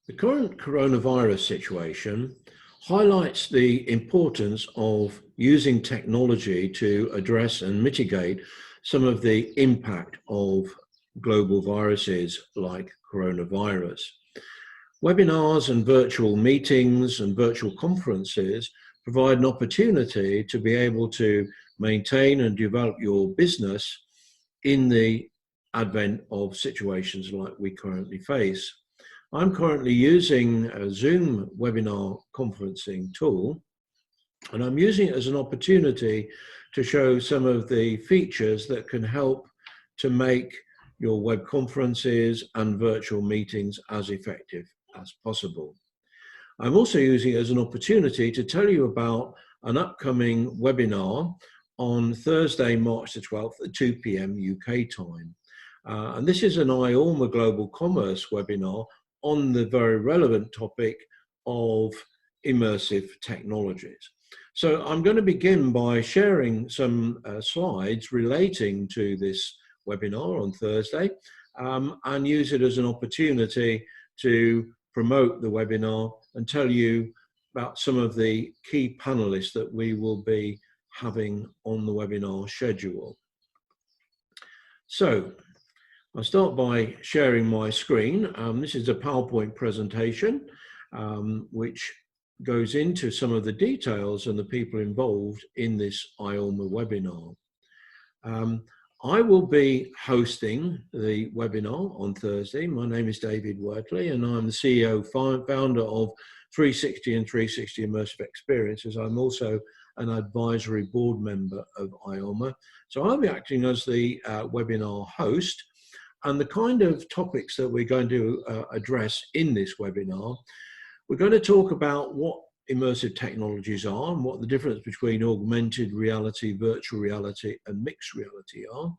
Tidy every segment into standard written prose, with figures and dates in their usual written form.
The current coronavirus situation highlights the importance of using technology to address and mitigate some of the impact of global viruses like coronavirus. Webinars and virtual meetings and virtual conferences provide an opportunity to be able to maintain and develop your business in the advent of situations like we currently face. I'm currently using a Zoom webinar conferencing tool, and I'm using it as an opportunity to show some of the features that can help to make your web conferences and virtual meetings as effective as possible. I'm also using it as an opportunity to tell you about an upcoming webinar on Thursday, March the 12th at 2 p.m. UK time. And this is an IORMA Global Commerce webinar on the very relevant topic of immersive technologies. So I'm going to begin by sharing some slides relating to this webinar on Thursday and use it as an opportunity to promote the webinar and tell you about some of the key panelists that we will be having on the webinar schedule. So I'll start by sharing my screen. This is a PowerPoint presentation which goes into some of the details and the people involved in this IORMA webinar. I will be hosting the webinar on Thursday. My name is David Wortley and I'm the CEO, founder of 360 and 360 Immersive Experiences. I'm also an advisory board member of IORMA. So I'll be acting as the webinar host. And the kind of topics that we're going to address in this webinar, we're going to talk about what immersive technologies are and what the difference between augmented reality, virtual reality, and mixed reality are.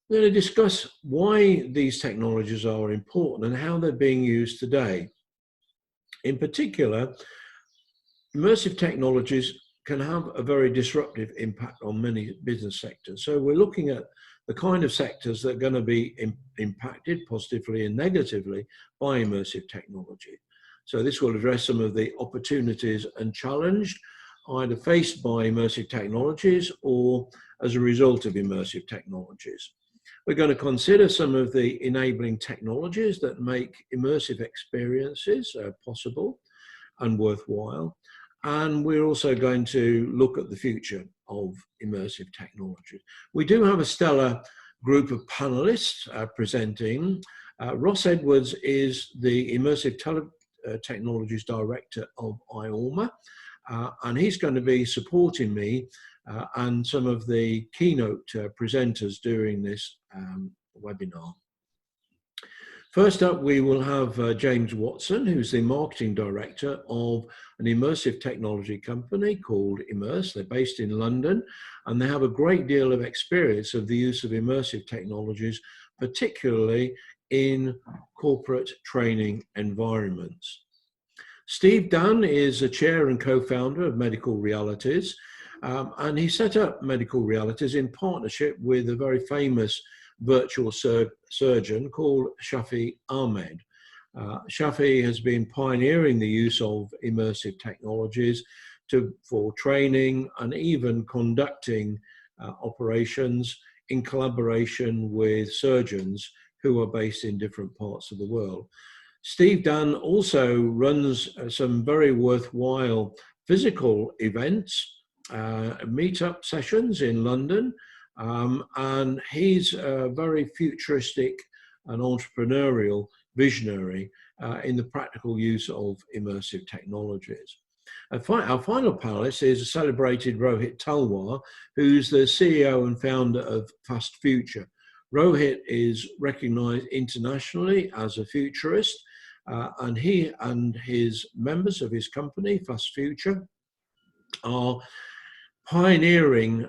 We're going to discuss why these technologies are important and how they're being used today. In particular, immersive technologies can have a very disruptive impact on many business sectors. So we're looking at the kind of sectors that are going to be impacted positively and negatively by immersive technology. So this will address some of the opportunities and challenges either faced by immersive technologies or as a result of immersive technologies. We're going to consider some of the enabling technologies that make immersive experiences possible and worthwhile. And we're also going to look at the future of immersive technology. We do have a stellar group of panelists presenting. Ross Edwards is the Immersive Technologies Director of IORMA, and he's going to be supporting me and some of the keynote presenters during this webinar. First up, we will have James Watson, who's the Marketing Director of an immersive technology company called Immersive. They're based in London, and they have a great deal of experience of the use of immersive technologies, particularly in corporate training environments. Steve Dunn is a chair and co-founder of Medical Realities, and he set up Medical Realities in partnership with a very famous virtual surgeon called Shafi Ahmed. Shafi has been pioneering the use of immersive technologies for training and even conducting operations in collaboration with surgeons who are based in different parts of the world. Steve Dunn also runs some very worthwhile physical events, meetup sessions in London, and he's a very futuristic and entrepreneurial visionary in the practical use of immersive technologies. Our final panelist is celebrated Rohit Talwar, who's the CEO and founder of Fast Future. Rohit is recognized internationally as a futurist, and he and his members of his company, Fast Future, are pioneering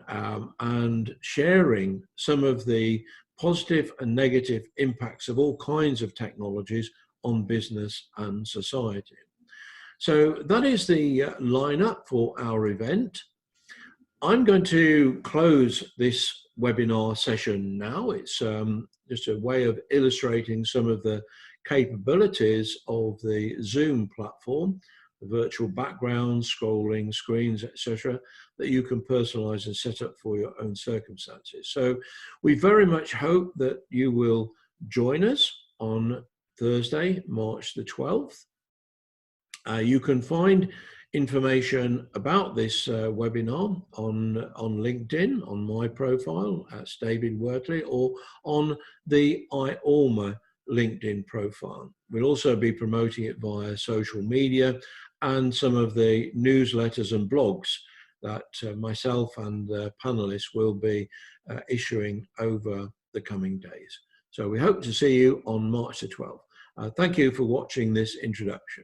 and sharing some of the positive and negative impacts of all kinds of technologies on business and society. So that is the lineup for our event. I'm going to close this webinar session now. It's just a way of illustrating some of the capabilities of the Zoom platform, the virtual backgrounds, scrolling screens, etc., that you can personalize and set up for your own circumstances. So we very much hope that you will join us on Thursday, March the 12th. You can find information about this webinar on LinkedIn, on my profile, that's David Wortley, or on the iAlma LinkedIn profile. We'll also be promoting it via social media and some of the newsletters and blogs that myself and panelists will be issuing over the coming days. So we hope to see you on March the 12th. Thank you for watching this introduction.